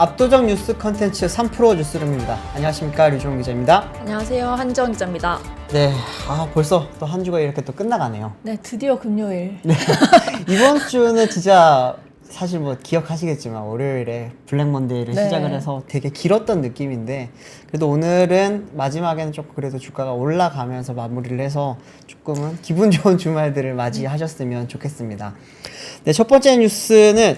압도적 뉴스 컨텐츠 3프로 뉴스룸입니다. 안녕하십니까, 류종 기자입니다. 안녕하세요. 한정 기자입니다. 네, 벌써 또 한 주가 이렇게 또 끝나가네요. 네, 드디어 금요일. 네, 이번 주는 진짜 사실 뭐 기억하시겠지만 월요일에 블랙먼데이를 네. 시작을 해서 되게 길었던 느낌인데, 그래도 오늘은 마지막에는 조금 그래도 주가가 올라가면서 마무리를 해서 조금은 기분 좋은 주말들을 맞이하셨으면 좋겠습니다. 네, 첫 번째 뉴스는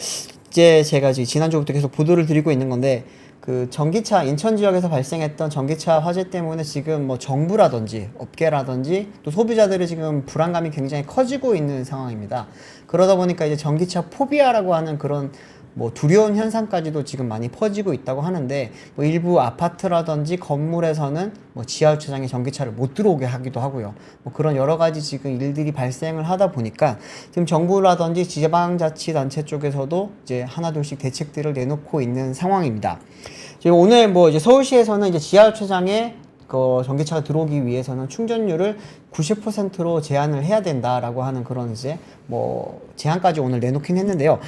이제 제가 지난주부터 계속 보도를 드리고 있는 건데, 그 전기차 인천 지역에서 발생했던 전기차 화재 때문에 지금 뭐 정부라든지 업계라든지 또 소비자들이 지금 불안감이 굉장히 커지고 있는 상황입니다. 그러다 보니까 이제 전기차 포비아라고 하는 그런 뭐 두려운 현상까지도 지금 많이 퍼지고 있다고 하는데, 뭐 일부 아파트라든지 건물에서는 뭐 지하 주차장에 전기차를 못 들어오게 하기도 하고요. 뭐 그런 여러 가지 지금 일들이 발생을 하다 보니까 지금 정부라든지 지방자치단체 쪽에서도 이제 하나둘씩 대책들을 내놓고 있는 상황입니다. 지금 오늘 뭐 이제 서울시에서는 이제 지하 주차장에 그 전기차가 들어오기 위해서는 충전율을 90%로 제한을 해야 된다라고 하는 그런 이제 뭐 제한까지 오늘 내놓긴 했는데요.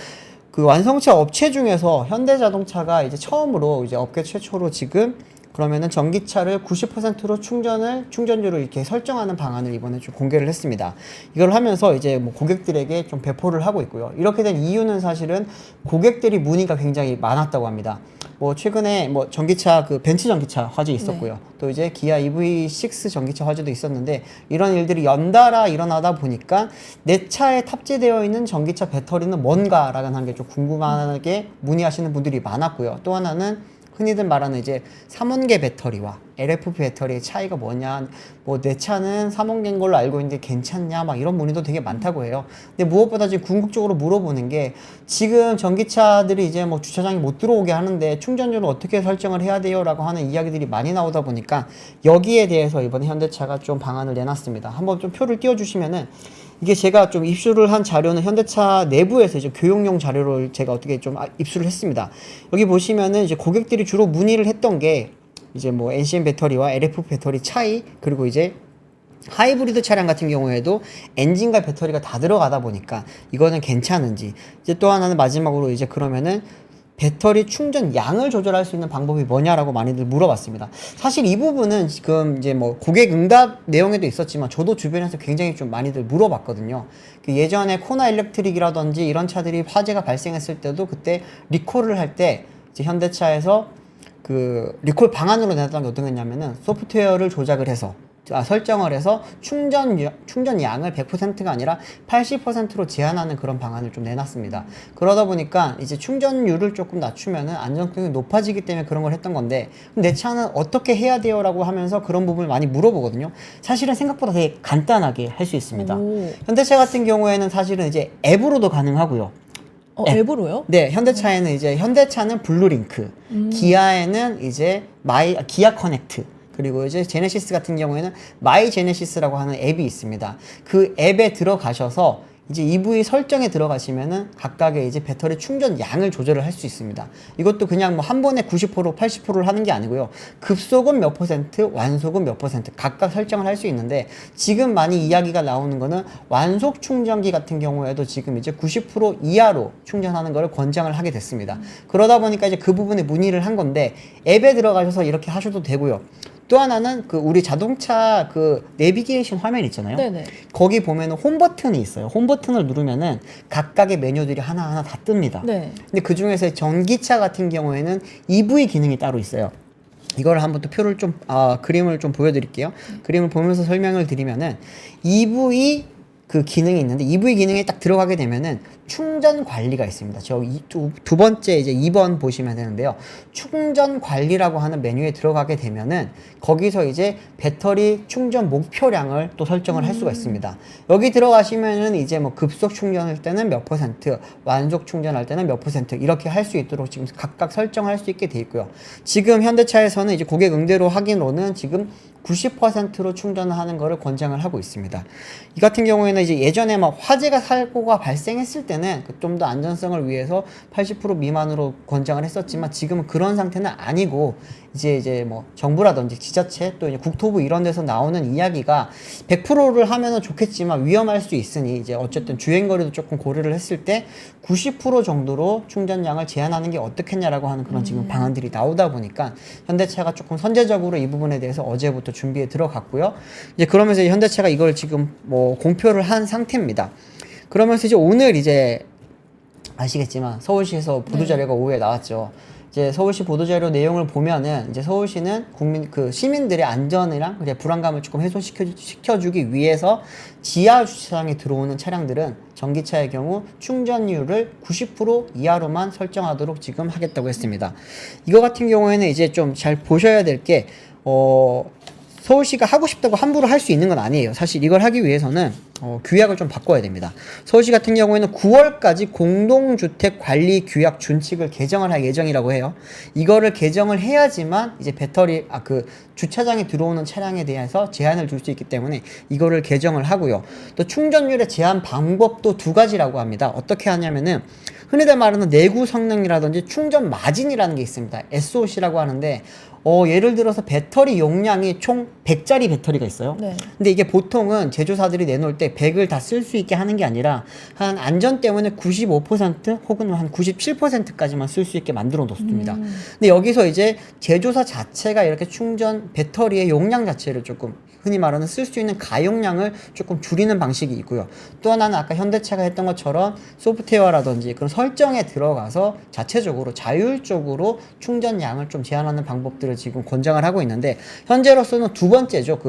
그 완성차 업체 중에서 현대자동차가 이제 처음으로 이제 업계 최초로 지금 그러면은 전기차를 90%로 충전율을 이렇게 설정하는 방안을 이번에 좀 공개를 했습니다. 이걸 하면서 이제 뭐 고객들에게 좀 배포를 하고 있고요. 이렇게 된 이유는 사실은 고객들이 문의가 굉장히 많았다고 합니다. 뭐 최근에 뭐 전기차 그 벤츠 전기차 화재 있었고요. 네. 또 이제 기아 EV6 전기차 화재도 있었는데, 이런 일들이 연달아 일어나다 보니까 내 차에 탑재되어 있는 전기차 배터리는 뭔가라는 게 좀 궁금하게 문의하시는 분들이 많았고요. 또 하나는 흔히들 말하는 이제 삼원계 배터리와 LFP 배터리의 차이가 뭐냐, 뭐 내 차는 삼원계인 걸로 알고 있는데 괜찮냐, 막 이런 문의도 되게 많다고 해요. 근데 무엇보다 지금 궁극적으로 물어보는 게, 지금 전기차들이 이제 뭐 주차장에 못 들어오게 하는데 충전율을 어떻게 설정을 해야 돼요? 라고 하는 이야기들이 많이 나오다 보니까 여기에 대해서 이번에 현대차가 좀 방안을 내놨습니다. 한번 좀 표를 띄워주시면은, 이게 제가 좀 입수를 한 자료는 현대차 내부에서 이제 교육용 자료를 제가 어떻게 좀 입수를 했습니다. 여기 보시면은 이제 고객들이 주로 문의를 했던 게 이제 뭐 NCM 배터리와 LFP 배터리 차이, 그리고 이제 하이브리드 차량 같은 경우에도 엔진과 배터리가 다 들어가다 보니까 이거는 괜찮은지, 이제 또 하나는 마지막으로 이제 그러면은 배터리 충전 양을 조절할 수 있는 방법이 뭐냐라고 많이들 물어봤습니다. 사실 이 부분은 지금 이제 뭐 고객 응답 내용에도 있었지만 저도 주변에서 굉장히 좀 많이들 물어봤거든요. 그 예전에 코나 일렉트릭이라든지 이런 차들이 화재가 발생했을 때도 그때 리콜을 할 때 이제 현대차에서 그 리콜 방안으로 내놨던 게 어떤 거냐면은 소프트웨어를 조작을 해서 설정을 해서 충전 양을 100%가 아니라 80%로 제한하는 그런 방안을 좀 내놨습니다. 그러다 보니까 이제 충전율을 조금 낮추면은 안정성이 높아지기 때문에 그런 걸 했던 건데, 내 차는 어떻게 해야 돼요? 라고 하면서 그런 부분을 많이 물어보거든요. 사실은 생각보다 되게 간단하게 할 수 있습니다. 현대차 같은 경우에는 사실은 이제 앱으로도 가능하고요. 앱으로요? 네, 현대차에는 이제 현대차는 블루링크, 기아에는 이제 기아 커넥트, 그리고 이제 제네시스 같은 경우에는 마이 제네시스라고 하는 앱이 있습니다. 그 앱에 들어가셔서 이제 EV 설정에 들어가시면은 각각의 이제 배터리 충전 양을 조절을 할 수 있습니다. 이것도 그냥 뭐 한 번에 90%, 80%를 하는 게 아니고요. 급속은 몇 %, 완속은 몇 % 각각 설정을 할 수 있는데, 지금 많이 이야기가 나오는 거는 완속 충전기 같은 경우에도 지금 이제 90% 이하로 충전하는 것을 권장을 하게 됐습니다. 그러다 보니까 이제 그 부분에 문의를 한 건데, 앱에 들어가셔서 이렇게 하셔도 되고요. 또 하나는 그 우리 자동차 그 내비게이션 화면 있잖아요. 네네. 거기 보면은 홈 버튼이 있어요. 홈 버튼을 누르면은 각각의 메뉴들이 하나하나 다 뜹니다. 네. 근데 그 중에서 전기차 같은 경우에는 EV 기능이 따로 있어요. 이걸 한번 또 표를 좀 그림을 좀 보여드릴게요. 그림을 보면서 설명을 드리면은 EV 그 기능이 있는데, EV 기능에 딱 들어가게 되면은 충전 관리가 있습니다. 두 번째 이제 2번 보시면 되는데요. 충전 관리라고 하는 메뉴에 들어가게 되면은 거기서 이제 배터리 충전 목표량을 또 설정을 할 수가 있습니다. 여기 들어가시면은 이제 뭐 급속 충전할 때는 몇 %, 완속 충전할 때는 몇 % 이렇게 할 수 있도록 지금 각각 설정할 수 있게 돼 있고요. 지금 현대차에서는 이제 고객 응대로 확인으로는 지금 90%로 충전하는 것을 권장을 하고 있습니다. 이 같은 경우에는 이제 예전에 막 화재가 사고가 발생했을 때는 좀 더 안전성을 위해서 80% 미만으로 권장을 했었지만 지금은 그런 상태는 아니고 이제 뭐 정부라든지 지자체 또 이제 국토부 이런 데서 나오는 이야기가 100%를 하면은 좋겠지만 위험할 수 있으니 이제 어쨌든 주행거리도 조금 고려를 했을 때 90% 정도로 충전량을 제한하는 게 어떻겠냐라고 하는 그런 지금 방안들이 나오다 보니까 현대차가 조금 선제적으로 이 부분에 대해서 어제부터 준비에 들어갔고요. 이제 그러면서 현대차가 이걸 지금 뭐 공표를 한 상태입니다. 그러면서 이제 오늘 이제 아시겠지만 서울시에서 보도자료가 오후에 나왔죠. 이제 서울시 보도자료 내용을 보면은 이제 서울시는 시민들의 안전이랑 그냥 불안감을 조금 해소시켜주기 위해서 지하 주차장에 들어오는 차량들은 전기차의 경우 충전율을 90% 이하로만 설정하도록 지금 하겠다고 했습니다. 이거 같은 경우에는 이제 좀 잘 보셔야 될 게 서울시가 하고 싶다고 함부로 할 수 있는 건 아니에요. 사실 이걸 하기 위해서는 규약을 좀 바꿔야 됩니다. 서울시 같은 경우에는 9월까지 공동주택 관리 규약 준칙을 개정을 할 예정이라고 해요. 이거를 개정을 해야지만 이제 배터리 주차장에 들어오는 차량에 대해서 제한을 줄 수 있기 때문에 이거를 개정을 하고요. 또 충전율의 제한 방법도 두 가지라고 합니다. 어떻게 하냐면은 흔히들 말하는 내구 성능이라든지 충전 마진이라는 게 있습니다. SOC라고 하는데 예를 들어서 배터리 용량이 총 100짜리 배터리가 있어요. 네. 근데 이게 보통은 제조사들이 내놓을 때 100을 다 쓸 수 있게 하는 게 아니라 한 안전 때문에 95% 혹은 한 97%까지만 쓸 수 있게 만들어 놓습니다. 근데 여기서 이제 제조사 자체가 이렇게 충전 배터리의 용량 자체를 조금 흔히 말하는 쓸 수 있는 가용량을 조금 줄이는 방식이 있고요. 또 하나는 아까 현대차가 했던 것처럼 소프트웨어라든지 그런 설정에 들어가서 자체적으로 자율적으로 충전량을 좀 제한하는 방법들을 지금 권장을 하고 있는데 현재로서는 두 번째죠.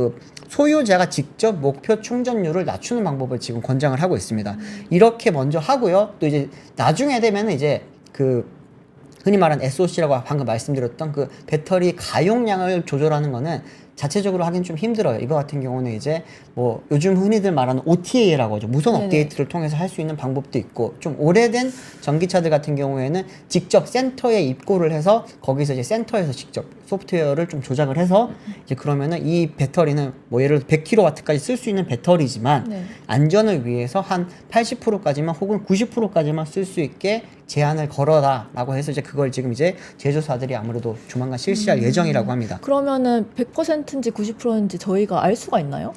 소유자가 직접 목표 충전율을 낮추는 방법을 지금 권장을 하고 있습니다. 이렇게 먼저 하고요. 또 이제 나중에 되면은 이제 흔히 말하는 SOC라고 방금 말씀드렸던 배터리 가용량을 조절하는 거는 자체적으로 하긴 좀 힘들어요. 이거 같은 경우는 이제 뭐 요즘 흔히들 말하는 OTA라고 하죠. 무선 네네. 업데이트를 통해서 할 수 있는 방법도 있고 좀 오래된 전기차들 같은 경우에는 직접 센터에 입고를 해서 거기서 이제 센터에서 직접 소프트웨어를 좀 조작을 해서 이제 그러면은 이 배터리는 뭐 예를 들어 100kW까지 쓸 수 있는 배터리지만 네. 안전을 위해서 한 80%까지만 혹은 90%까지만 쓸 수 있게 제한을 걸어라라고 해서 이제 그걸 지금 이제 제조사들이 아무래도 조만간 실시할 예정이라고 합니다. 그러면은 100%인지 90%인지 저희가 알 수가 있나요?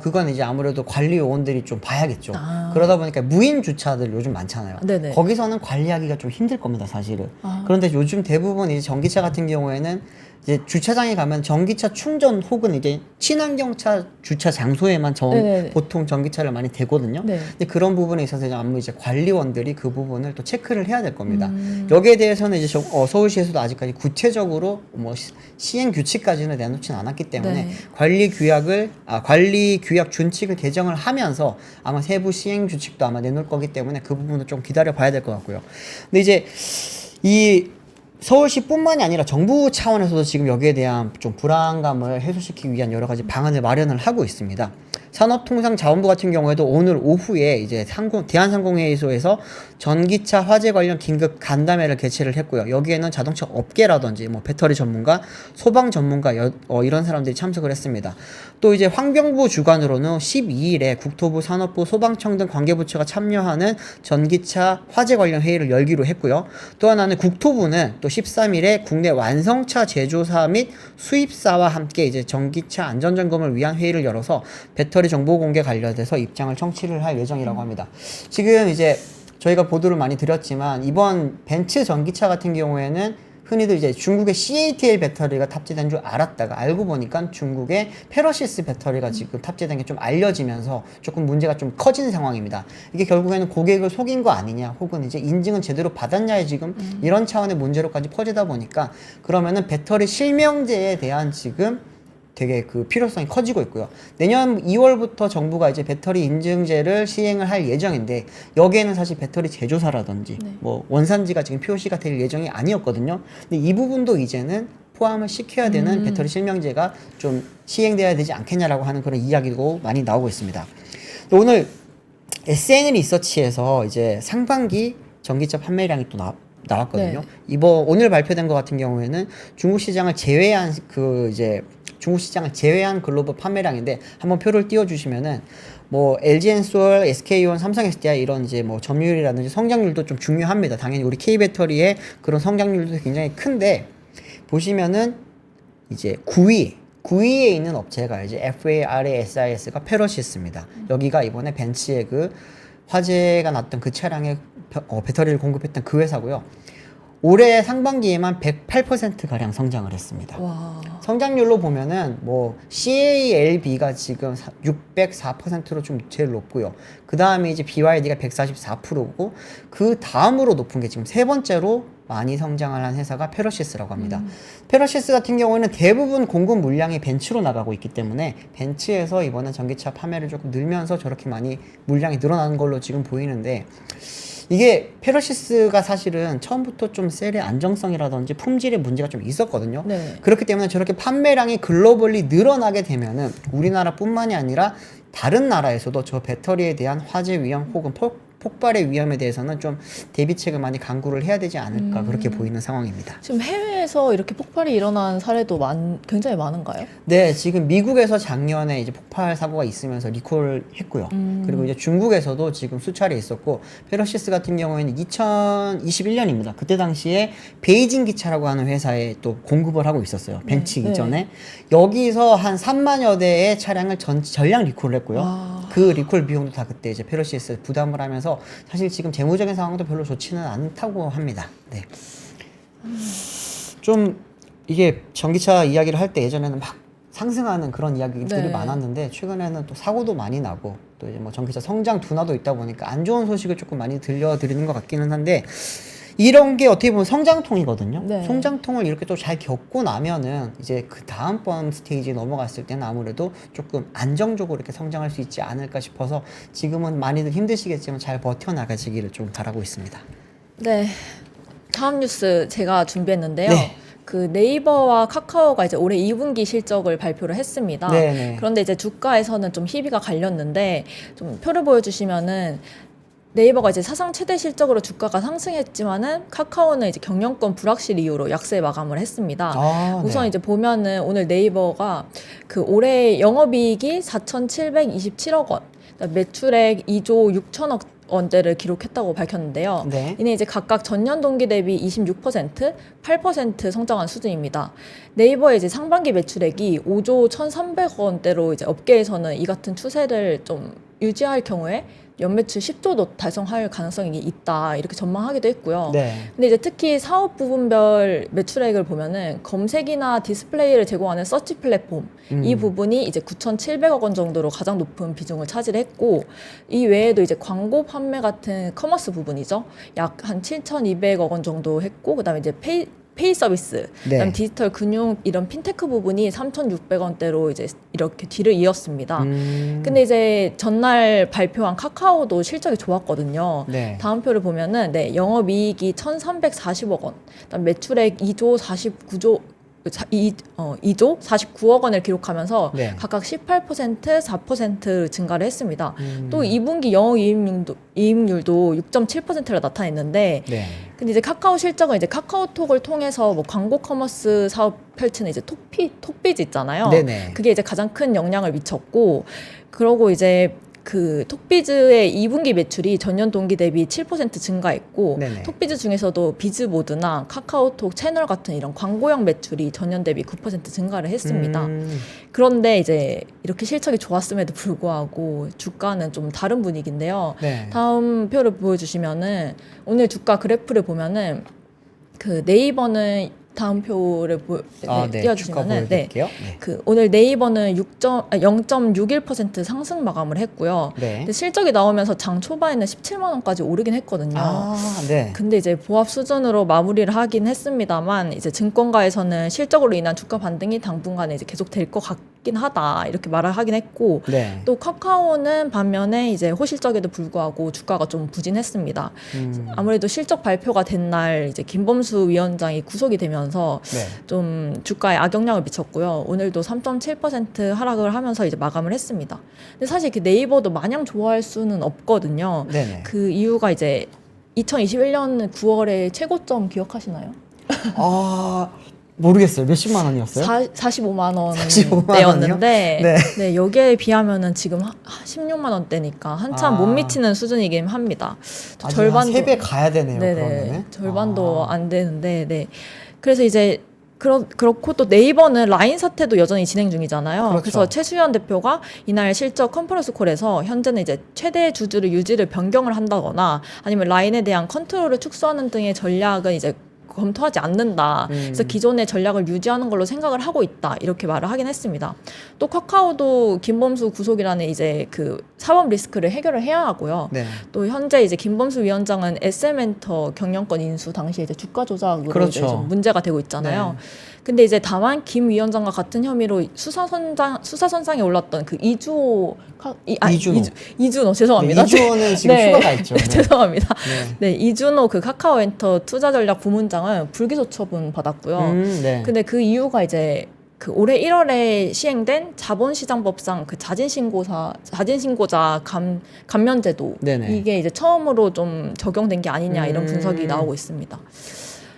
그건 이제 아무래도 관리 요원들이 좀 봐야겠죠. 아. 그러다 보니까 무인 주차들 요즘 많잖아요. 네네. 거기서는 관리하기가 좀 힘들 겁니다, 사실은. 아. 그런데 요즘 대부분 이제 전기차 같은 경우에는 이제 주차장에 가면 전기차 충전 혹은 이제 친환경차 주차 장소에만 네네네. 보통 전기차를 많이 대거든요. 네. 근데 그런 부분에 있어서 이제 관리원들이 그 부분을 또 체크를 해야 될 겁니다. 여기에 대해서는 이제 서울시에서도 아직까지 구체적으로 뭐 시행 규칙까지는 내놓진 않았기 때문에 네. 관리 규약 준칙을 개정을 하면서 아마 세부 시행 규칙도 아마 내놓을 거기 때문에 그 부분은 좀 기다려 봐야 될 것 같고요. 근데 이제 이 서울시뿐만이 아니라 정부 차원에서도 지금 여기에 대한 좀 불안감을 해소시키기 위한 여러 가지 방안을 마련을 하고 있습니다. 산업통상자원부 같은 경우에도 오늘 오후에 이제 대한상공회의소에서 전기차 화재 관련 긴급 간담회를 개최를 했고요. 여기에는 자동차 업계라든지 뭐 배터리 전문가, 소방 전문가 이런 사람들이 참석을 했습니다. 또 이제 환경부 주관으로는 12일에 국토부, 산업부, 소방청 등 관계부처가 참여하는 전기차 화재 관련 회의를 열기로 했고요. 또 하나는 국토부는 또 13일에 국내 완성차 제조사 및 수입사와 함께 이제 전기차 안전점검을 위한 회의를 열어서 배터리 정보 공개 관련해서 입장을 청취를 할 예정이라고 합니다. 지금 이제 저희가 보도를 많이 드렸지만 이번 벤츠 전기차 같은 경우에는 흔히들 이제 중국의 CATL 배터리가 탑재된 줄 알았다가 알고 보니까 중국의 페러시스 배터리가 지금 탑재된 게 좀 알려지면서 조금 문제가 좀 커진 상황입니다. 이게 결국에는 고객을 속인 거 아니냐 혹은 이제 인증은 제대로 받았냐에 지금 이런 차원의 문제로까지 퍼지다 보니까 그러면은 배터리 실명제에 대한 지금 되게 필요성이 커지고 있고요. 내년 2월부터 정부가 이제 배터리 인증제를 시행을 할 예정인데 여기에는 사실 배터리 제조사라든지 네. 뭐 원산지가 지금 표시가 될 예정이 아니었거든요. 근데 이 부분도 이제는 포함을 시켜야 되는 배터리 실명제가 좀 시행돼야 되지 않겠냐라고 하는 그런 이야기도 많이 나오고 있습니다. 오늘 SN 리서치에서 이제 상반기 전기차 판매량이 또 나왔거든요. 네. 오늘 발표된 것 같은 경우에는 중국 시장을 제외한 중국 시장을 제외한 글로벌 판매량인데 한번 표를 띄워주시면은 뭐 LG엔솔, SK온, 삼성 SDI 이런 이제 뭐 점유율이라든지 성장률도 좀 중요합니다. 당연히 우리 K배터리의 그런 성장률도 굉장히 큰데 보시면은 이제 9위에 있는 업체가 이제 FARSIS가 페러시스입니다. 여기가 이번에 벤츠의 그 화재가 났던 그 차량에 배터리를 공급했던 그 회사고요. 올해 상반기에만 108%가량 성장을 했습니다. 와. 성장률로 보면은 뭐 CALB가 지금 604%로 좀 제일 높고요. 그 다음에 이제 BYD가 144%고 그 다음으로 높은 게 지금 세 번째로 많이 성장을 한 회사가 페러시스라고 합니다. 페러시스 같은 경우에는 대부분 공급 물량이 벤츠로 나가고 있기 때문에 벤츠에서 이번에 전기차 판매를 조금 늘면서 저렇게 많이 물량이 늘어나는 걸로 지금 보이는데 이게 페러시스가 사실은 처음부터 좀 셀의 안정성이라든지 품질의 문제가 좀 있었거든요. 네. 그렇기 때문에 저렇게 판매량이 글로벌리 늘어나게 되면은 우리나라뿐만이 아니라 다른 나라에서도 저 배터리에 대한 화재 위험 혹은 폭발의 위험에 대해서는 좀 대비책을 많이 강구를 해야 되지 않을까 그렇게 보이는 상황입니다. 지금 해외에서 이렇게 폭발이 일어난 사례도 굉장히 많은가요? 네, 지금 미국에서 작년에 이제 폭발 사고가 있으면서 리콜을 했고요. 그리고 이제 중국에서도 지금 수차례 있었고, 페러시스 같은 경우에는 2021년입니다. 그때 당시에 베이징 기차라고 하는 회사에 또 공급을 하고 있었어요. 벤츠 네. 이전에. 여기서 한 3만여 대의 차량을 전량 리콜을 했고요. 와. 그 리콜 비용도 다 그때 이제 페러시스 부담을 하면서 사실 지금 재무적인 상황도 별로 좋지는 않다고 합니다. 네. 좀 이게 전기차 이야기를 할 때 예전에는 막 상승하는 그런 이야기들이 네. 많았는데 최근에는 또 사고도 많이 나고 또 이제 뭐 전기차 성장 둔화도 있다 보니까 안 좋은 소식을 조금 많이 들려드리는 것 같기는 한데 이런 게 어떻게 보면 성장통이거든요. 네. 성장통을 이렇게 또 잘 겪고 나면은 이제 그 다음번 스테이지에 넘어갔을 때는 아무래도 조금 안정적으로 이렇게 성장할 수 있지 않을까 싶어서 지금은 많이들 힘드시겠지만 잘 버텨나가시기를 좀 바라고 있습니다. 네. 다음 뉴스 제가 준비했는데요. 네. 그 네이버와 카카오가 이제 올해 2분기 실적을 발표를 했습니다. 네네. 그런데 이제 주가에서는 좀 희비가 갈렸는데 좀 표를 보여주시면은 네이버가 이제 사상 최대 실적으로 주가가 상승했지만은 카카오는 이제 경영권 불확실 이유로 약세 마감을 했습니다. 우선 네. 이제 보면은 오늘 네이버가 그 올해 영업이익이 4,727억 원, 매출액 2조 6천억 원대를 기록했다고 밝혔는데요. 네. 이는 이제 각각 전년 동기 대비 26%, 8% 성장한 수준입니다. 네이버의 이제 상반기 매출액이 5조 1,300억 원대로 이제 업계에서는 이 같은 추세를 좀 유지할 경우에 연매출 10조도 달성할 가능성이 있다 이렇게 전망하기도 했고요. 네. 근데 이제 특히 사업 부분별 매출액을 보면은 검색이나 디스플레이를 제공하는 서치 플랫폼 이 부분이 이제 9,700억 원 정도로 가장 높은 비중을 차지했고 이 외에도 이제 광고 판매 같은 커머스 부분이죠. 약 한 7,200억 원 정도 했고 그다음에 이제 페이 서비스, 네. 그다음 디지털 금융 이런 핀테크 부분이 3,600원대로 이제 이렇게 뒤를 이었습니다. 근데 이제 전날 발표한 카카오도 실적이 좋았거든요. 네. 다음 표를 보면은 네, 영업이익이 1,340억 원, 그다음 매출액 2조 49억 원을 기록하면서 네. 각각 18%, 4% 증가를 했습니다. 또 2분기 영업이익률도 6.7%를 나타냈는데 네. 근데 이제 카카오 실적은 이제 카카오톡을 통해서 뭐 광고 커머스 사업 펼치는 이제 톡비즈 있잖아요. 네네. 그게 이제 가장 큰 영향을 미쳤고, 그러고 이제 그 톡비즈의 2분기 매출이 전년 동기 대비 7% 증가했고, 네네. 톡비즈 중에서도 비즈모드나 카카오톡 채널 같은 이런 광고형 매출이 전년 대비 9% 증가를 했습니다. 그런데 이제 이렇게 실적이 좋았음에도 불구하고 주가는 좀 다른 분위기인데요. 네. 다음 표를 보여주시면은 오늘 주가 그래프를 보면은 그 네이버는 다음 표를 네. 띄워주시면은 주가 보여드릴게요. 네. 그 오늘 네이버는 0.61% 상승 마감을 했고요. 네. 근데 실적이 나오면서 장 초반에는 17만 원까지 오르긴 했거든요. 네. 근데 이제 보합 수준으로 마무리를 하긴 했습니다만 이제 증권가에서는 실적으로 인한 주가 반등이 당분간에 이제 계속 될 것 같긴 하다 이렇게 말을 하긴 했고 네. 또 카카오는 반면에 이제 호실적에도 불구하고 주가가 좀 부진했습니다. 아무래도 실적 발표가 된 날 이제 김범수 위원장이 구속이 되면서 네. 좀 주가에 악영향을 미쳤고요. 오늘도 3.7% 하락을 하면서 이제 마감을 했습니다. 근데 사실 그 네이버도 마냥 좋아할 수는 없거든요. 네네. 그 이유가 이제 2021년 9월에 최고점 기억하시나요? 모르겠어요. 몇십만 원이었어요? 45만 45만 원대였는데 원이요? 네, 여기에 비하면은 지금 16만 원대니까 한참 아. 못 미치는 수준이긴 합니다. 아직 한 3배 가야 되네요. 네네, 그러면은. 절반도 안 되는데, 네. 그래서 이제 그렇고 또 네이버는 라인 사태도 여전히 진행 중이잖아요. 그렇죠. 그래서 최수연 대표가 이날 실적 컨퍼런스 콜에서 현재는 이제 최대 주주를 유지를 변경을 한다거나 아니면 라인에 대한 컨트롤을 축소하는 등의 전략은 이제 검토하지 않는다. 그래서 기존의 전략을 유지하는 걸로 생각을 하고 있다. 이렇게 말을 하긴 했습니다. 또 카카오도 김범수 구속이라는 이제 그 사법 리스크를 해결을 해야 하고요. 네. 또 현재 이제 김범수 위원장은 SM엔터 경영권 인수 당시에 이제 주가 조작으로 그렇죠. 이제 좀 문제가 되고 있잖아요. 네. 근데 이제 다만 김 위원장과 같은 혐의로 수사선상에 올랐던 그 이준호 죄송합니다. 네, 이준호는 지금 네. 휴가가 있죠. 네. 죄송합니다. 네. 네, 이준호 그 카카오엔터 투자전략 부문장은 불기소 처분 받았고요. 네. 근데 그 이유가 이제 그 올해 1월에 시행된 자본시장법상 그 자진신고자 감면제도 네네. 이게 이제 처음으로 좀 적용된 게 아니냐 이런 분석이 나오고 있습니다.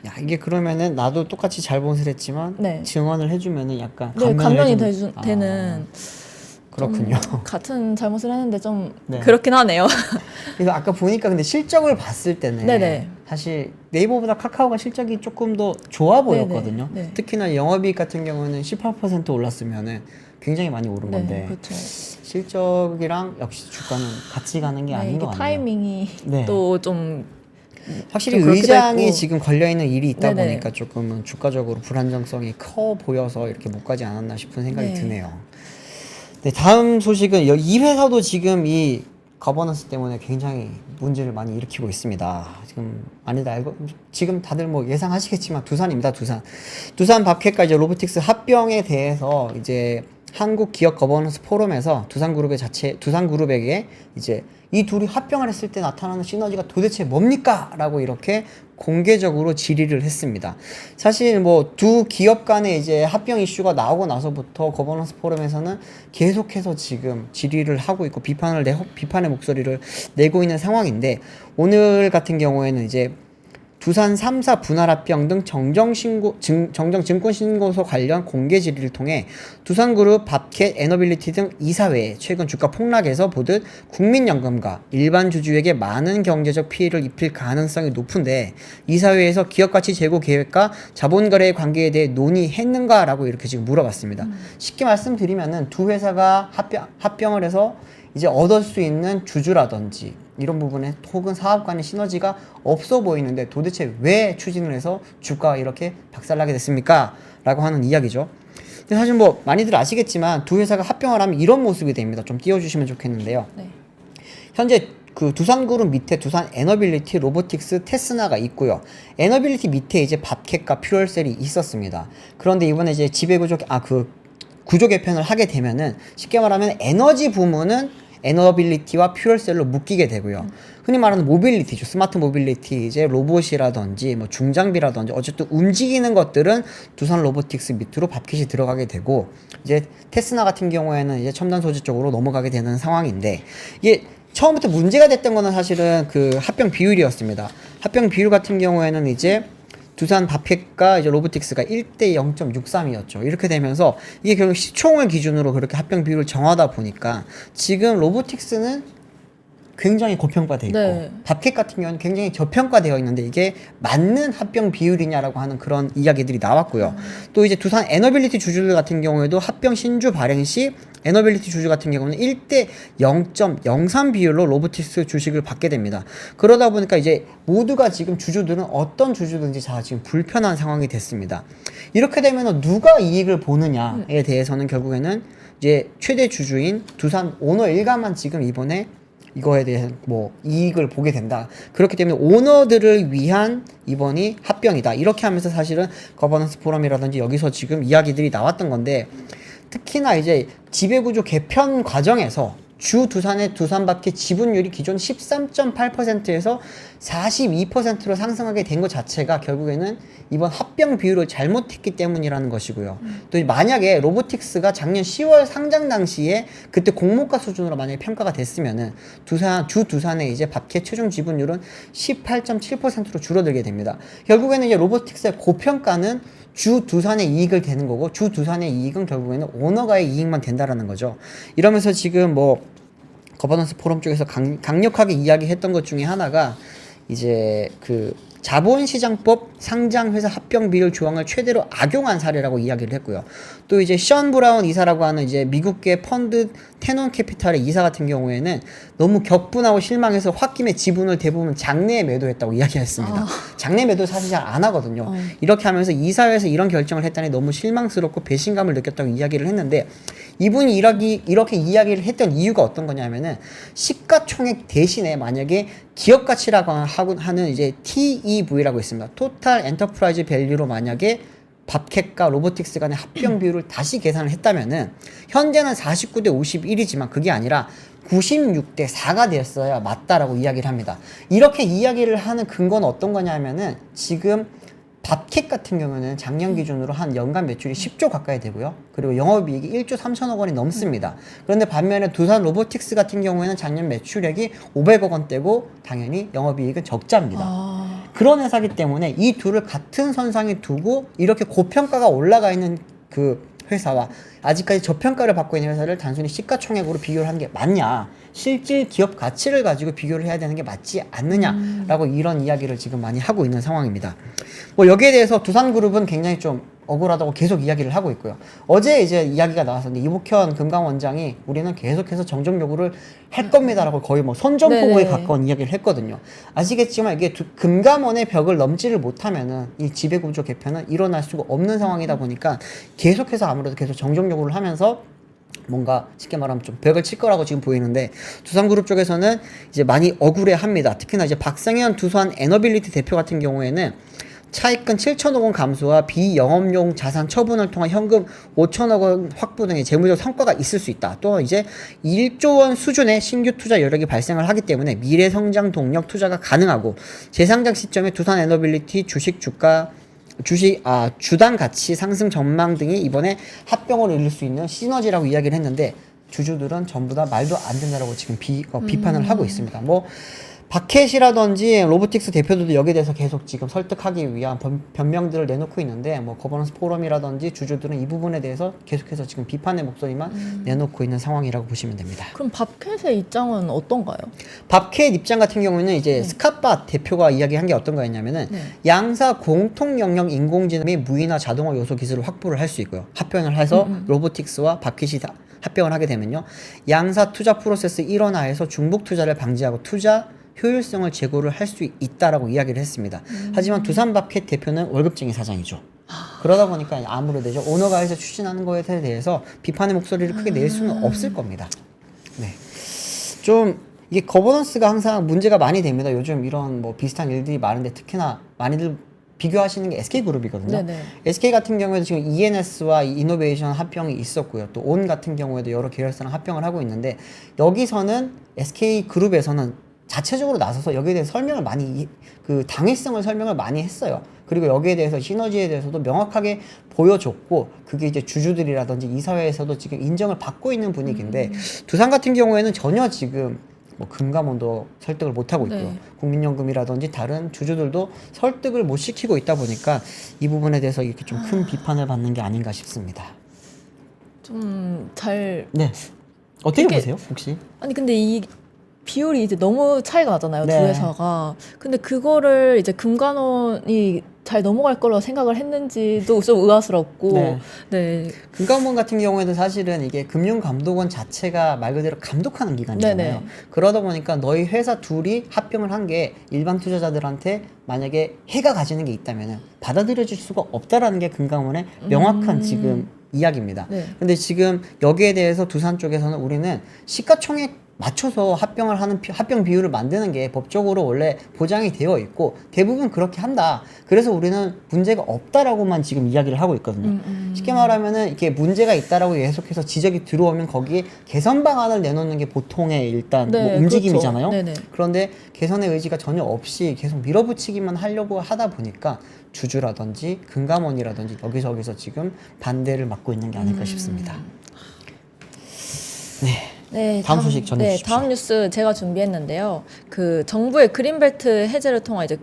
야, 이게 그러면은 나도 똑같이 잘못을 했지만 네. 증언을 해주면은 약간 네, 감면을 감면이 해주는- 되는 그렇군요. 같은 잘못을 했는데 좀 네. 그렇긴 하네요. 그래서 아까 보니까 근데 실적을 봤을 때는 네네. 사실 네이버보다 카카오가 실적이 조금 더 좋아 보였거든요. 네. 특히나 영업이익 같은 경우는 18% 올랐으면은 굉장히 많이 오른 건데 그렇죠. 실적이랑 역시 주가는 같이 가는 게 아닌 것 같네요. 타이밍이 네. 또 좀 확실히 좀 그렇기도 의장이 했고. 지금 걸려 있는 일이 있다 네네. 보니까 조금은 주가적으로 불안정성이 커 보여서 이렇게 못 가지 않았나 싶은 생각이 네. 드네요. 네, 다음 소식은 이 회사도 지금 이 거버넌스 때문에 굉장히 문제를 많이 일으키고 있습니다. 지금 많이들 알고 지금 다들 뭐 예상하시겠지만 두산입니다. 두산 밥캣과 이제 로보틱스 합병에 대해서 이제 한국 기업 거버넌스 포럼에서 두산그룹에게 이제 이 둘이 합병을 했을 때 나타나는 시너지가 도대체 뭡니까? 라고 이렇게 공개적으로 질의를 했습니다. 사실 뭐 두 기업 간의 이제 합병 이슈가 나오고 나서부터 거버넌스 포럼에서는 계속해서 지금 질의를 하고 있고 비판의 목소리를 내고 있는 상황인데 오늘 같은 경우에는 이제 두산 3사 분할 합병 등 정정증권신고서 관련 공개 질의를 통해 두산그룹, 밥캣, 에너빌리티 등 이사회에 최근 주가 폭락에서 보듯 국민연금과 일반 주주에게 많은 경제적 피해를 입힐 가능성이 높은데 이사회에서 기업가치 제고 계획과 자본거래의 관계에 대해 논의했는가라고 이렇게 지금 물어봤습니다. 쉽게 말씀드리면은 두 회사가 합병을 해서 이제 얻을 수 있는 주주라든지 이런 부분에 혹은 사업 간의 시너지가 없어 보이는데 도대체 왜 추진을 해서 주가가 이렇게 박살나게 됐습니까? 라고 하는 이야기죠. 근데 사실 뭐 많이들 아시겠지만 두 회사가 합병을 하면 이런 모습이 됩니다. 좀 띄워주시면 좋겠는데요. 네. 현재 그 두산그룹 밑에 두산 에너빌리티, 로보틱스, 테스나가 있고요. 에너빌리티 밑에 이제 밥캣과 퓨얼셀이 있었습니다. 그런데 이번에 이제 구조 개편을 하게 되면은 쉽게 말하면 에너지 부문은 에너빌리티와 퓨얼셀로 묶이게 되고요. 흔히 말하는 모빌리티죠. 스마트 모빌리티, 이제 로봇이라든지 뭐 중장비라든지 어쨌든 움직이는 것들은 두산 로보틱스 밑으로 밥캣이 들어가게 되고 이제 테스나 같은 경우에는 이제 첨단 소재 쪽으로 넘어가게 되는 상황인데 이게 처음부터 문제가 됐던 거는 사실은 그 합병 비율이었습니다. 합병 비율 같은 경우에는 이제 두산 밥캣과 이제 로보틱스가 1대 0.63이었죠. 이렇게 되면서 이게 결국 시총을 기준으로 그렇게 합병 비율을 정하다 보니까 지금 로보틱스는 굉장히 고평가되어 있고 네. 밥캣 같은 경우는 굉장히 저평가되어 있는데 이게 맞는 합병 비율이냐라고 하는 그런 이야기들이 나왔고요. 또 이제 두산 에너빌리티 주주들 같은 경우에도 합병 신주 발행 시 에너빌리티 주주 같은 경우는 1대 0.03 비율로 로보틱스 주식을 받게 됩니다. 그러다 보니까 이제 모두가 지금 주주들은 어떤 주주든지 다 지금 불편한 상황이 됐습니다. 이렇게 되면 누가 이익을 보느냐에 대해서는 결국에는 이제 최대 주주인 두산 오너 일가만 지금 이번에 이거에 대한 뭐 이익을 보게 된다. 그렇기 때문에 오너들을 위한 이번이 합병이다. 이렇게 하면서 사실은 거버넌스 포럼이라든지 여기서 지금 이야기들이 나왔던 건데 특히나 이제 지배구조 개편 과정에서 주 두산의 두산밥캣 지분율이 기존 13.8%에서 42%로 상승하게 된 것 자체가 결국에는 이번 합병 비율을 잘못했기 때문이라는 것이고요. 또 만약에 로보틱스가 작년 10월 상장 당시에 그때 공모가 수준으로 만약에 평가가 됐으면은 두산의 이제 밥캣 최종 지분율은 18.7%로 줄어들게 됩니다. 결국에는 이제 로보틱스의 고평가는 주 두산의 이익을 되는 거고 주 두산의 이익은 결국에는 오너가의 이익만 된다라는 거죠. 이러면서 지금 뭐 거버넌스 포럼 쪽에서 강력하게 이야기했던 것 중에 하나가 이제 그 자본시장법 상장회사 합병 비율 조항을 최대로 악용한 사례라고 이야기를 했고요. 또 이제 션 브라운 이사라고 하는 이제 미국계 펀드 테논 캐피탈의 이사 같은 경우에는 너무 격분하고 실망해서 홧김에 지분을 대부분 장내에 매도했다고 이야기했습니다. 장내 매도 사실 잘 안 하거든요. 이렇게 하면서 이사회에서 이런 결정을 했다니 너무 실망스럽고 배신감을 느꼈다고 이야기를 했는데 이분이 이렇게 이야기를 했던 이유가 어떤 거냐면은 시가총액 대신에 만약에 기업 가치라고 하는 이제 TEV라고 있습니다. 토탈 엔터프라이즈 밸류로 만약에 밥캣과 로보틱스 간의 합병 비율을 다시 계산을 했다면은 현재는 49대 51이지만 그게 아니라 96대 4가 되었어야 맞다라고 이야기를 합니다. 이렇게 이야기를 하는 근거는 어떤 거냐면은 지금 밥캣 같은 경우는 작년 기준으로 한 연간 매출이 10조 가까이 되고요. 그리고 영업이익이 1조 3천억 원이 넘습니다. 그런데 반면에 두산 로보틱스 같은 경우에는 작년 매출액이 500억 원대고 당연히 영업이익은 적자입니다. 그런 회사기 때문에 이 둘을 같은 선상에 두고 이렇게 고평가가 올라가 있는 그 회사와 아직까지 저평가를 받고 있는 회사를 단순히 시가총액으로 비교를 하는 게 맞냐, 실질 기업 가치를 가지고 비교를 해야 되는 게 맞지 않느냐라고 이런 이야기를 지금 많이 하고 있는 상황입니다. 뭐 여기에 대해서 두산그룹은 굉장히 좀 억울하다고 계속 이야기를 하고 있고요. 어제 이제 이야기가 나왔었는데 이복현 금감원장이 우리는 계속해서 정정 요구를 할 겁니다라고 거의 뭐 선전포고에 가까운 이야기를 했거든요. 아시겠지만 이게 금감원의 벽을 넘지를 못하면은 이 지배구조 개편은 일어날 수가 없는 상황이다 보니까 계속해서 아무래도 계속 정정 요구를 하면서 뭔가 쉽게 말하면 좀 벽을 칠 거라고 지금 보이는데 두산그룹 쪽에서는 이제 많이 억울해합니다. 특히나 이제 박상현 두산 에너빌리티 대표 같은 경우에는 차익근 7천억 원 감소와 비영업용 자산 처분을 통한 현금 5천억 원 확보 등의 재무적 성과가 있을 수 있다. 또 이제 1조 원 수준의 신규 투자 여력이 발생을 하기 때문에 미래 성장 동력 투자가 가능하고 재상장 시점에 두산 에너빌리티 주당 가치 상승 전망 등이 이번에 합병으로 이룰 수 있는 시너지라고 이야기를 했는데 주주들은 전부 다 말도 안 된다라고 지금 비판을 하고 있습니다. 뭐 밥캣이라든지 로보틱스 대표들도 여기에 대해서 계속 지금 설득하기 위한 변명들을 내놓고 있는데 뭐 거버넌스 포럼이라든지 주주들은 이 부분에 대해서 계속해서 지금 비판의 목소리만 내놓고 있는 상황이라고 보시면 됩니다. 그럼 밥캣의 입장은 어떤가요? 밥캣 입장 같은 경우에는 이제 스캇바 대표가 이야기한 게 어떤 거였냐면은 양사 공통 영역 인공지능 및 무인화 자동화 요소 기술을 확보를 할 수 있고요. 합병을 해서 로보틱스와 밥캣이 합병을 하게 되면요. 양사 투자 프로세스 일원화해서 중복 투자를 방지하고 투자 효율성을 제고를 할 수 있다라고 이야기를 했습니다. 하지만 두산밥캣 대표는 월급쟁이 사장이죠. 그러다 보니까 아무래도 오너가 해서 추진하는 거에 대해서 비판의 목소리를 크게 낼 수는 없을 겁니다. 네. 좀 이게 거버넌스가 항상 문제가 많이 됩니다. 요즘 이런 뭐 비슷한 일들이 많은데 특히나 많이들 비교하시는 게 SK그룹이거든요. 네네. SK 같은 경우에도 지금 ENS와 이노베이션 합병이 있었고요. 또 온 같은 경우에도 여러 계열사랑 합병을 하고 있는데 여기서는 SK그룹에서는 자체적으로 나서서 여기에 대해서 설명을 많이 당위성을 설명을 많이 했어요. 그리고 여기에 대해서 시너지에 대해서도 명확하게 보여줬고 그게 이제 주주들이라든지 이사회에서도 지금 인정을 받고 있는 분위기인데 두산 같은 경우에는 전혀 지금 뭐 금감원도 설득을 못 하고 있고요. 국민연금이라든지 다른 주주들도 설득을 못 시키고 있다 보니까 이 부분에 대해서 이렇게 좀 큰 비판을 받는 게 아닌가 싶습니다. 네. 어떻게 보세요, 혹시? 아니 근데 이 비율이 이제 너무 차이가 나잖아요. 두 회사가. 근데 그거를 이제 금감원이 잘 넘어갈 거라고 생각을 했는지도 좀 의아스럽고. 네. 금감원 같은 경우에는 사실은 이게 금융감독원 자체가 말 그대로 감독하는 기관이잖아요. 그러다 보니까 너희 회사 둘이 합병을 한 게 일반 투자자들한테 만약에 해가 가지는 게 있다면 받아들여질 수가 없다라는 게 금감원의 명확한 지금 이야기입니다. 근데 지금 여기에 대해서 두산 쪽에서는 우리는 시가총액 맞춰서 합병 비율을 만드는 게 법적으로 원래 보장이 되어 있고 대부분 그렇게 한다. 그래서 우리는 문제가 없다라고만 지금 이야기를 하고 있거든요. 쉽게 말하면은 이렇게 문제가 있다라고 계속해서 지적이 들어오면 거기에 개선 방안을 내놓는 게 보통의 일단 뭐 움직임이잖아요. 그런데 개선의 의지가 전혀 없이 계속 밀어붙이기만 하려고 하다 보니까 주주라든지 금감원이라든지 여기저기서 지금 반대를 맡고 있는 게 아닐까 싶습니다. 네. 네, 다음 소식 전해 네, 주십시오. 다음 뉴스 제가 준비했는데요. 그 정부의 그린벨트 해제를 통한 이제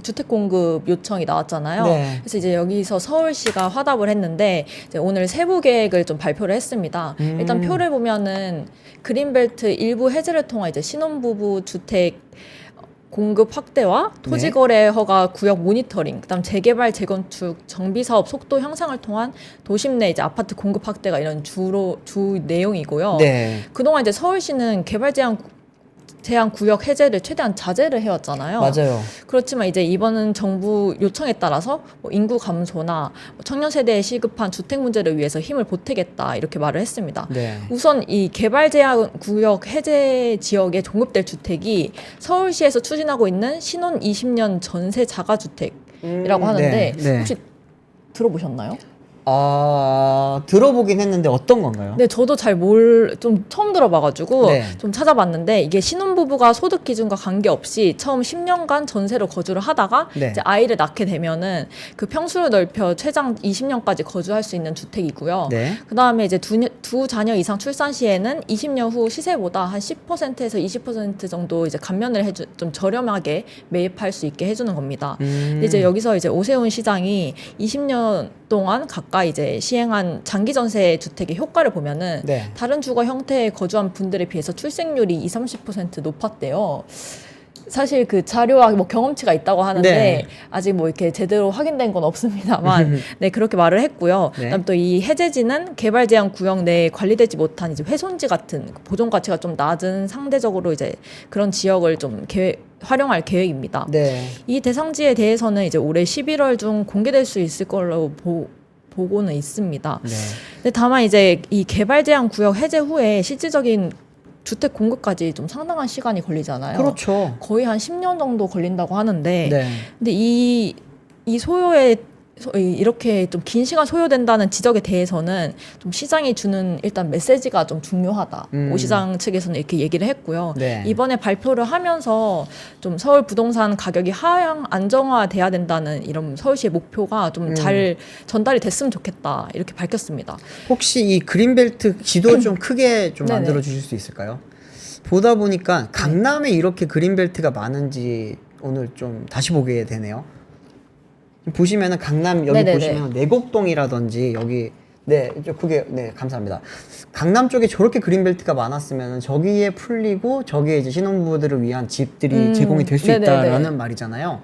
주택 공급 요청이 나왔잖아요. 네. 그래서 이제 여기서 서울시가 화답을 했는데 이제 오늘 세부 계획을 좀 발표를 했습니다. 일단 표를 보면은 그린벨트 일부 해제를 통한 이제 신혼부부 주택 공급 확대와 토지거래 허가 구역 모니터링, 그다음 재개발 재건축 정비 사업 속도 향상을 통한 도심 내 이제 아파트 공급 확대가 이런 주 내용이고요. 네. 그동안 이제 서울시는 개발 제한 구역 해제를 최대한 자제를 해왔잖아요. 맞아요. 그렇지만 이제 이번은 정부 요청에 따라서 뭐 인구 감소나 청년 세대에 시급한 주택 문제를 위해서 힘을 보태겠다 이렇게 말을 했습니다. 네. 우선 이 개발 제한 구역 해제 지역에 공급될 주택이 서울시에서 추진하고 있는 신혼 20년 전세 자가주택이라고 하는데 네. 혹시 들어보셨나요? 들어보긴 했는데 어떤 건가요? 네, 저도 좀 처음 들어봐가지고 네. 좀 찾아봤는데 이게 신혼부부가 소득 기준과 관계없이 처음 10년간 전세로 거주를 하다가 네. 이제 아이를 낳게 되면은 그 평수를 넓혀 최장 20년까지 거주할 수 있는 주택이고요. 네. 그 다음에 이제 두 자녀 이상 출산 시에는 20년 후 시세보다 한 10%에서 20% 정도 이제 감면을 좀 저렴하게 매입할 수 있게 해주는 겁니다. 근데 이제 여기서 이제 오세훈 시장이 20년 동안 가까이 이제 시행한 장기 전세 주택의 효과를 보면은 네. 다른 주거 형태에 거주한 분들에 비해서 출생률이 20-30% 높았대요. 사실 그 자료와 뭐 경험치가 있다고 하는데 네. 아직 뭐 이렇게 제대로 확인된 건 없습니다만 네 그렇게 말을 했고요. 네. 그다음 또 이 해제지는 개발 제한 구역 내에 관리되지 못한 이제 훼손지 같은 보존 가치가 좀 낮은 상대적으로 이제 그런 지역을 좀 활용할 계획입니다. 네. 이 대상지에 대해서는 이제 올해 11월 중 공개될 수 있을 걸로 보고는 있습니다. 네. 근데 다만 이제 이 개발 제한 구역 해제 후에 실질적인 주택 공급까지 좀 상당한 시간이 걸리잖아요. 그렇죠. 거의 한 10년 정도 걸린다고 하는데, 네. 근데 이 소요에 이렇게 좀 긴 시간 소요된다는 지적에 대해서는 좀 시장이 주는 일단 메시지가 좀 중요하다. 오 시장 측에서는 이렇게 얘기를 했고요. 네. 이번에 발표를 하면서 좀 서울 부동산 가격이 하향 안정화돼야 된다는 이런 서울시의 목표가 좀 잘 전달이 됐으면 좋겠다. 이렇게 밝혔습니다. 혹시 이 그린벨트 지도 좀 크게 좀 네네. 만들어 주실 수 있을까요? 보다 보니까 강남에 이렇게 그린벨트가 많은지 오늘 좀 다시 보게 되네요. 보시면은 강남 여기 네네네. 보시면 내곡동이라든지 여기 네, 그게 네, 감사합니다. 강남 쪽에 저렇게 그린벨트가 많았으면 저기에 풀리고 저기에 이제 신혼부부들을 위한 집들이 제공이 될 수 네네네. 있다라는 말이잖아요.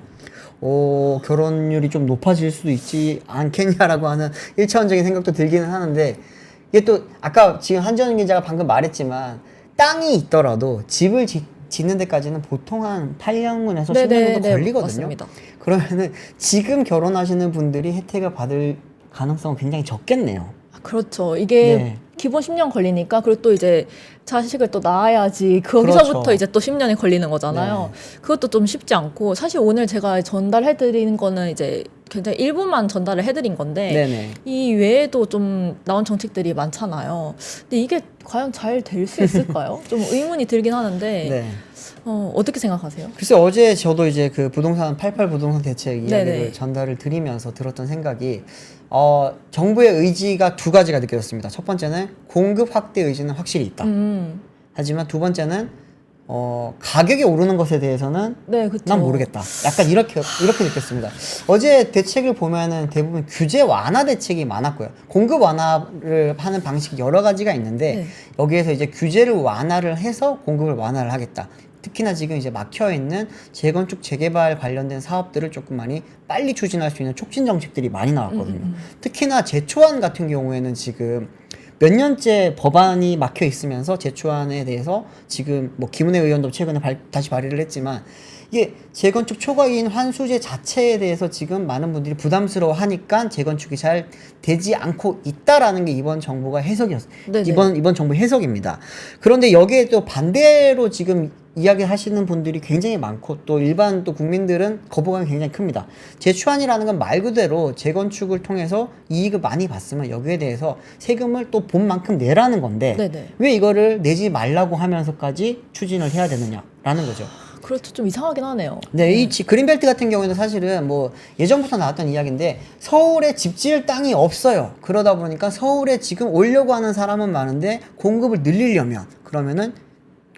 결혼율이 좀 높아질 수도 있지 않겠냐라고 하는 1차원적인 생각도 들기는 하는데 이게 또 아까 지금 한전은 기자가 방금 말했지만 땅이 있더라도 집을 짓는 데까지는 보통 한 8년에서 10년 정도 걸리거든요. 맞습니다. 그러면은 지금 결혼하시는 분들이 혜택을 받을 가능성은 굉장히 적겠네요. 그렇죠. 이게 네. 기본 10년 걸리니까 그리고 또 이제 자식을 또 낳아야지 거기서부터 그렇죠. 이제 또 10년이 걸리는 거잖아요. 그것도 좀 쉽지 않고 사실 오늘 제가 전달해 드리는 거는 이제 굉장히 일부만 전달을 해드린 건데 네네. 이 외에도 좀 나온 정책들이 많잖아요. 근데 이게 과연 잘 될 수 있을까요? 좀 의문이 들긴 하는데 네. 어떻게 생각하세요? 글쎄 어제 저도 이제 그 부동산 88 부동산 대책 이야기를 네네. 전달을 드리면서 들었던 생각이 정부의 의지가 두 가지가 느껴졌습니다. 첫 번째는 공급 확대 의지는 확실히 있다. 하지만 두 번째는 가격이 오르는 것에 대해서는 네, 그쵸. 난 모르겠다. 약간 이렇게 느꼈습니다. 어제 대책을 보면은 대부분 규제 완화 대책이 많았고요. 공급 완화를 하는 방식이 여러 가지가 있는데 네. 여기에서 이제 규제를 완화를 해서 공급을 완화를 하겠다. 특히나 지금 이제 막혀 있는 재건축 재개발 관련된 사업들을 조금 많이 빨리 추진할 수 있는 촉진 정책들이 많이 나왔거든요. 특히나 제초안 같은 경우에는 지금 몇 년째 법안이 막혀 있으면서 제초안에 대해서 지금 뭐 김은혜 의원도 최근에 다시 발의를 했지만 이게 재건축 초과이인 환수제 자체에 대해서 지금 많은 분들이 부담스러워 하니까 재건축이 잘 되지 않고 있다라는 게 이번 정부가 해석이었어요. 네네. 이번 정부 해석입니다. 그런데 여기에 또 반대로 지금 이야기 하시는 분들이 굉장히 많고 또 일반 또 국민들은 거부감이 굉장히 큽니다. 재초안이라는 건 말 그대로 재건축을 통해서 이익을 많이 봤으면 여기에 대해서 세금을 또 본 만큼 내라는 건데 네네. 왜 이거를 내지 말라고 하면서까지 추진을 해야 되느냐라는 거죠. 그렇죠. 좀 이상하긴 하네요. 네, 이 그린벨트 같은 경우에는 사실은 뭐 예전부터 나왔던 이야기인데 서울에 집 지을 땅이 없어요. 그러다 보니까 서울에 지금 오려고 하는 사람은 많은데 공급을 늘리려면 그러면은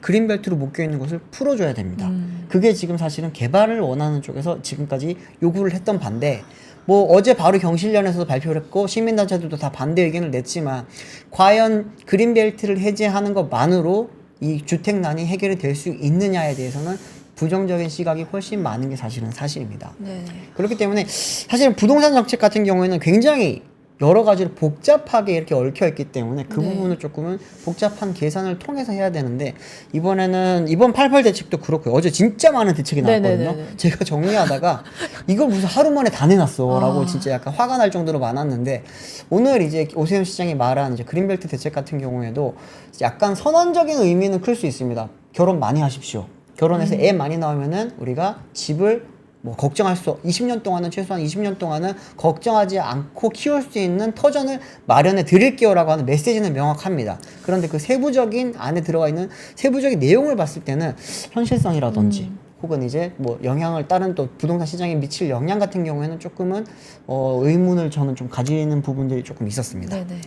그린벨트로 묶여 있는 것을 풀어줘야 됩니다. 그게 지금 사실은 개발을 원하는 쪽에서 지금까지 요구를 했던 반대. 뭐 어제 바로 경실련에서도 발표를 했고 시민단체들도 다 반대 의견을 냈지만 과연 그린벨트를 해제하는 것만으로 이 주택난이 해결이 될 수 있느냐에 대해서는 부정적인 시각이 훨씬 많은 게 사실은 사실입니다. 네. 그렇기 때문에 사실은 부동산 정책 같은 경우에는 굉장히 여러 가지로 복잡하게 이렇게 얽혀 있기 때문에 그 네. 부분을 조금은 복잡한 계산을 통해서 해야 되는데 이번에는 이번 88 대책도 그렇고요. 어제 진짜 많은 대책이 나왔거든요. 네네네네. 제가 정리하다가 이걸 무슨 하루 만에 다 내놨어라고 아. 진짜 약간 화가 날 정도로 많았는데 오늘 이제 오세훈 시장이 말한 이제 그린벨트 대책 같은 경우에도 약간 선언적인 의미는 클 수 있습니다. 결혼 많이 하십시오. 결혼해서 애 많이 나오면은 우리가 집을 뭐 걱정할 수 20년 동안은 최소한 20년 동안은 걱정하지 않고 키울 수 있는 터전을 마련해 드릴게요라고 하는 메시지는 명확합니다. 그런데 그 세부적인 안에 들어가 있는 세부적인 내용을 봤을 때는 현실성이라든지 혹은 이제 뭐 영향을 다른 또 부동산 시장에 미칠 영향 같은 경우에는 조금은 의문을 저는 좀 가지는 부분들이 조금 있었습니다. 네네.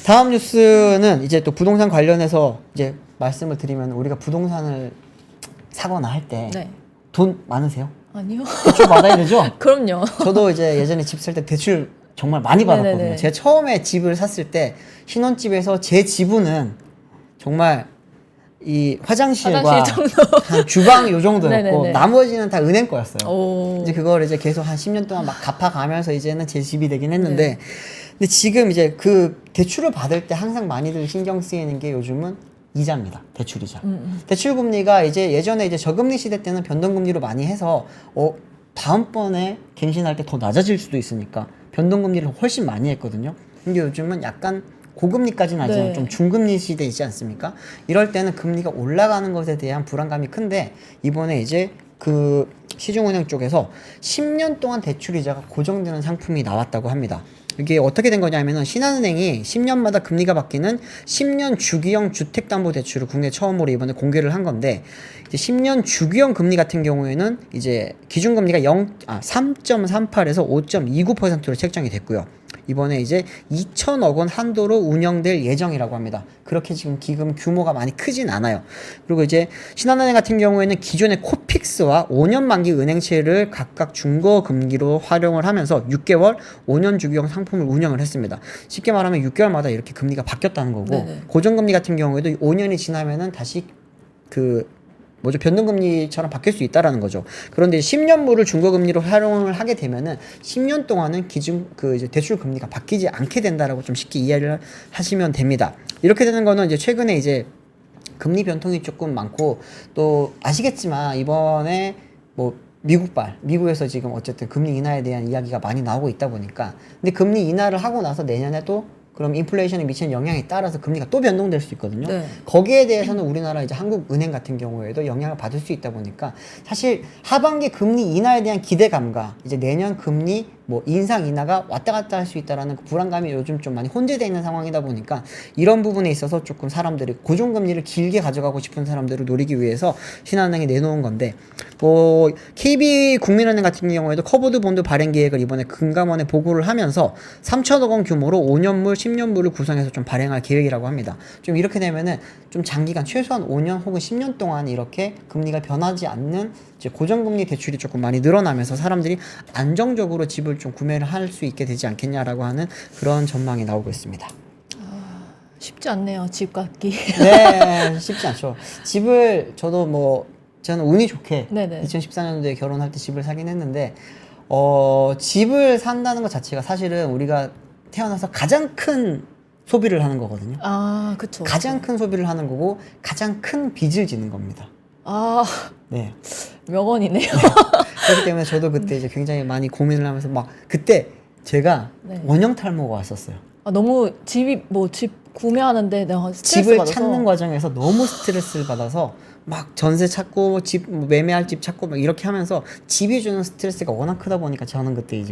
다음 뉴스는 이제 또 부동산 관련해서 이제 말씀을 드리면 우리가 부동산을 사거나 할 때 돈 네. 많으세요? 아니요. 대출 받아야 되죠? 그럼요. 저도 이제 예전에 집 살 때 대출 정말 많이 받았거든요. 네네네. 제가 처음에 집을 샀을 때 신혼집에서 제 지분은 정말 이 화장실과 화장실 정도. 한 주방 요 정도였고 네네네. 나머지는 다 은행 거였어요. 오. 이제 그걸 이제 계속 한 10년 동안 막 갚아가면서 이제는 제 집이 되긴 했는데 네. 근데 지금 이제 그 대출을 받을 때 항상 많이들 신경 쓰이는 게 요즘은 이자입니다. 대출 이자. 대출 금리가 이제 예전에 이제 저금리 시대 때는 변동금리로 많이 해서 다음번에 갱신할 때 더 낮아질 수도 있으니까 변동금리를 훨씬 많이 했거든요. 근데 요즘은 약간 고금리까지는 아니지만 네. 좀 중금리 시대이지 않습니까? 이럴 때는 금리가 올라가는 것에 대한 불안감이 큰데 이번에 이제 그 시중은행 쪽에서 10년 동안 대출 이자가 고정되는 상품이 나왔다고 합니다. 이게 어떻게 된 거냐면은 신한은행이 10년마다 금리가 바뀌는 10년 주기형 주택담보대출을 국내 처음으로 이번에 공개를 한 건데 이제 10년 주기형 금리 같은 경우에는 이제 기준금리가 3.38에서 5.29%로 책정이 됐고요. 이번에 이제 2천억 원 한도로 운영될 예정이라고 합니다. 그렇게 지금 기금 규모가 많이 크진 않아요. 그리고 이제 신한은행 같은 경우에는 기존의 코픽스와 5년 만기 은행채를 각각 중고금리로 활용을 하면서 6개월, 5년 주기형 상품을 운영을 했습니다. 쉽게 말하면 6개월마다 이렇게 금리가 바뀌었다는 거고 네네. 고정금리 같은 경우에도 5년이 지나면은 다시 변동금리처럼 바뀔 수 있다라는 거죠. 그런데 10년물을 중고금리로 활용을 하게 되면은 10년 동안은 기준 이제 대출 금리가 바뀌지 않게 된다라고 좀 쉽게 이해를 하시면 됩니다. 이렇게 되는 거는 이제 최근에 이제 금리 변동이 조금 많고 또 아시겠지만 이번에 뭐 미국에서 지금 어쨌든 금리 인하에 대한 이야기가 많이 나오고 있다 보니까 근데 금리 인하를 하고 나서 내년에도 그럼 인플레이션에 미치는 영향에 따라서 금리가 또 변동될 수 있거든요. 네. 거기에 대해서는 우리나라 이제 한국은행 같은 경우에도 영향을 받을 수 있다 보니까 사실 하반기 금리 인하에 대한 기대감과 이제 내년 금리 뭐 인상 인하가 왔다 갔다 할 수 있다라는 그 불안감이 요즘 좀 많이 혼재되어 있는 상황이다 보니까 이런 부분에 있어서 조금 사람들이 고정금리를 길게 가져가고 싶은 사람들을 노리기 위해서 신한은행이 내놓은 건데 뭐 KB국민은행 같은 경우에도 커버드 본드 발행 계획을 이번에 금감원에 보고를 하면서 3천억 원 규모로 5년물, 10년물을 구성해서 좀 발행할 계획이라고 합니다. 좀 이렇게 되면은 좀 장기간 최소한 5년 혹은 10년 동안 이렇게 금리가 변하지 않는 이제 고정금리 대출이 조금 많이 늘어나면서 사람들이 안정적으로 집을 좀 구매를 할 수 있게 되지 않겠냐라고 하는 그런 전망이 나오고 있습니다. 쉽지 않네요. 집 갖기. 네, 쉽지 않죠. 저는 운이 좋게 네네. 2014년도에 결혼할 때 집을 사긴 했는데 집을 산다는 것 자체가 사실은 우리가 태어나서 가장 큰 소비를 하는 거거든요. 아, 그쵸. 가장 큰 소비를 하는 거고 가장 큰 빚을 지는 겁니다. 아, 네. 명언이네요. 그렇기 때문에 저도 그때 이제 굉장히 많이 고민을 하면서 막 그때 제가 네. 원형 탈모가 왔었어요. 아, 너무 집 구매하는데 내가 스트레스 집을 받아서. 찾는 과정에서 너무 스트레스를 받아서 막 전세 찾고 집 매매할 집 찾고 막 이렇게 하면서 집이 주는 스트레스가 워낙 크다 보니까 저는 그때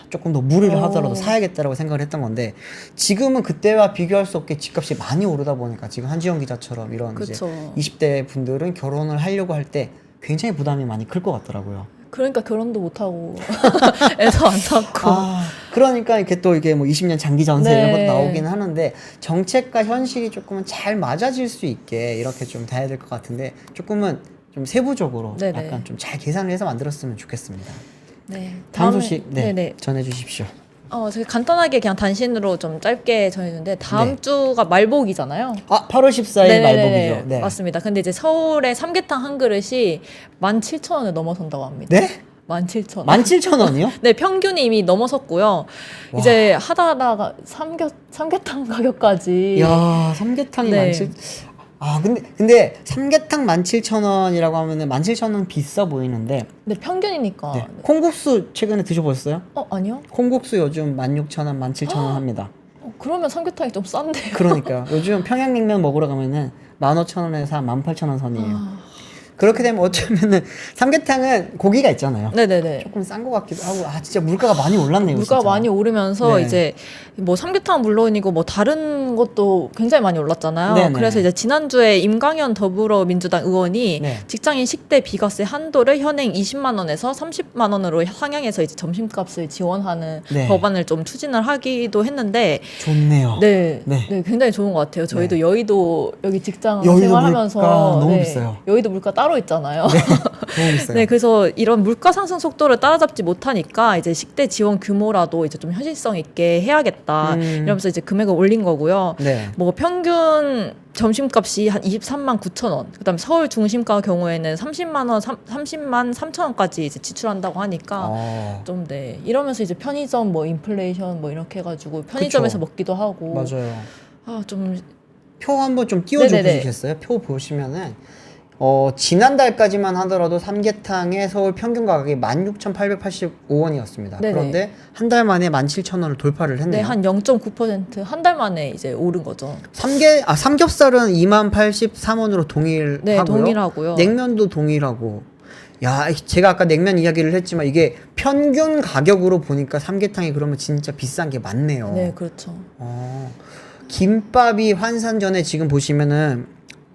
조금 더 무리를 하더라도 사야겠다라고 생각을 했던 건데 지금은 그때와 비교할 수 없게 집값이 많이 오르다 보니까 지금 한지영 기자처럼 이런 이제 그쵸. 20대 분들은 결혼을 하려고 할 때 굉장히 부담이 많이 클 것 같더라고요. 그러니까 결혼도 못하고 애도 안 낳고. 그러니까 이렇게 또 이게 뭐 20년 장기 전세 네. 이런 것도 나오긴 하는데 정책과 현실이 조금은 잘 맞아질 수 있게 이렇게 좀 돼야 될 것 같은데 조금은 좀 세부적으로 네네. 약간 좀 잘 계산을 해서 만들었으면 좋겠습니다. 네. 다음 다음에- 소식 네네. 전해주십시오. 제가 간단하게 그냥 단신으로 좀 짧게 전해주는데 다음 네. 주가 말복이잖아요. 8월 14일 네네네네. 말복이죠. 네. 맞습니다. 근데 이제 서울의 삼계탕 한 그릇이 17,000원을 넘어선다고 합니다. 네? 17,000원. 17,000원이요? 네, 평균이 이미 넘어섰고요. 와. 이제 하다가 삼계탕 가격까지. 야, 삼계탕이 네. 17,000원. 근데 삼계탕 17,000원이라고 하면은 17,000원 비싸 보이는데 네, 평균이니까. 네. 콩국수 최근에 드셔보셨어요? 아니요? 콩국수 요즘 16,000원, 17,000원 합니다. 그러면 삼계탕이 좀 싼데요. 그러니까 요즘 평양냉면 먹으러 가면은 15,000원에서 18,000원 선이에요. 그렇게 되면 어쩌면은 삼계탕은 고기가 있잖아요. 네네네. 조금 싼 것 같기도 하고 진짜 물가가 많이 올랐네요. 물가가 진짜. 많이 오르면서 네. 이제 뭐 삼계탕 물론이고 뭐 다른 것도 굉장히 많이 올랐잖아요. 네네. 그래서 이제 지난주에 임광현 더불어민주당 의원이 네. 직장인 식대 비과세 한도를 현행 20만 원에서 30만 원으로 상향해서 이제 점심값을 지원하는 네. 법안을 좀 추진을 하기도 했는데 좋네요. 네, 네. 네, 굉장히 좋은 것 같아요. 저희도 네. 여의도 여기 직장 여의도 생활하면서 물가 너무 네, 비싸요. 여의도 물가 따로 있잖아요. 너무 비싸요. 네, 그래서 이런 물가 상승 속도를 따라잡지 못하니까 이제 식대 지원 규모라도 이제 좀 현실성 있게 해야겠다 이러면서 이제 금액을 올린 거고요. 네. 뭐 평균 점심값이 한 23만 9천 원, 그다음에 서울 중심가 경우에는 30만 원, 30만 3천 원까지 이제 지출한다고 하니까 좀 네, 이러면서 이제 편의점 뭐 인플레이션 뭐 이렇게 해가지고 편의점에서 그쵸. 먹기도 하고 맞아요. 좀 표 한번 좀 띄워줘 네네네. 주시겠어요? 표 보시면은 지난달까지만 하더라도 삼계탕의 서울 평균 가격이 16,885원이었습니다. 네네. 그런데 한 달 만에 17,000원을 돌파를 네, 했네요. 한 0.9% 한 달 만에 이제 오른 거죠. 삼겹살은 20,083원으로 동일하고요. 네, 동일하고요. 냉면도 동일하고. 야, 제가 아까 냉면 이야기를 했지만 이게 평균 가격으로 보니까 삼계탕이 그러면 진짜 비싼 게 맞네요. 네, 그렇죠. 김밥이 환산 전에 지금 보시면은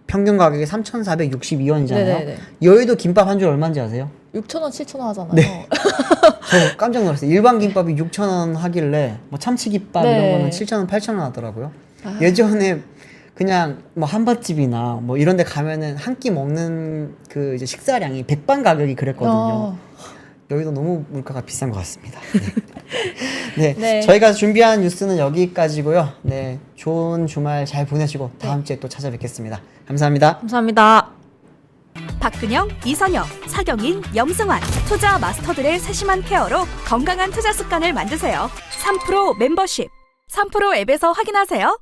평균 가격이 3,462원이잖아요. 네네네. 여의도 김밥 한 줄 얼마인지 아세요? 6,000원, 7,000원 하잖아요. 네. 저 깜짝 놀랐어요. 일반 김밥이 6,000원 하길래 뭐 참치김밥 네. 이런 거는 7,000원, 8,000원 하더라고요. 예전에 그냥 뭐 한밭집이나 뭐 이런 데 가면은 한 끼 먹는 그 이제 식사량이 백반 가격이 그랬거든요. 여기도 너무 물가가 비싼 것 같습니다. 네. 네. 저희가 준비한 뉴스는 여기까지고요. 네, 좋은 주말 잘 보내시고 다음 주에 또 찾아뵙겠습니다. 감사합니다. 감사합니다. 박근영, 이선영, 사경인, 염승환 투자 마스터들의 세심한 케어로 건강한 투자 습관을 만드세요. 3프로 멤버십 3프로 앱에서 확인하세요.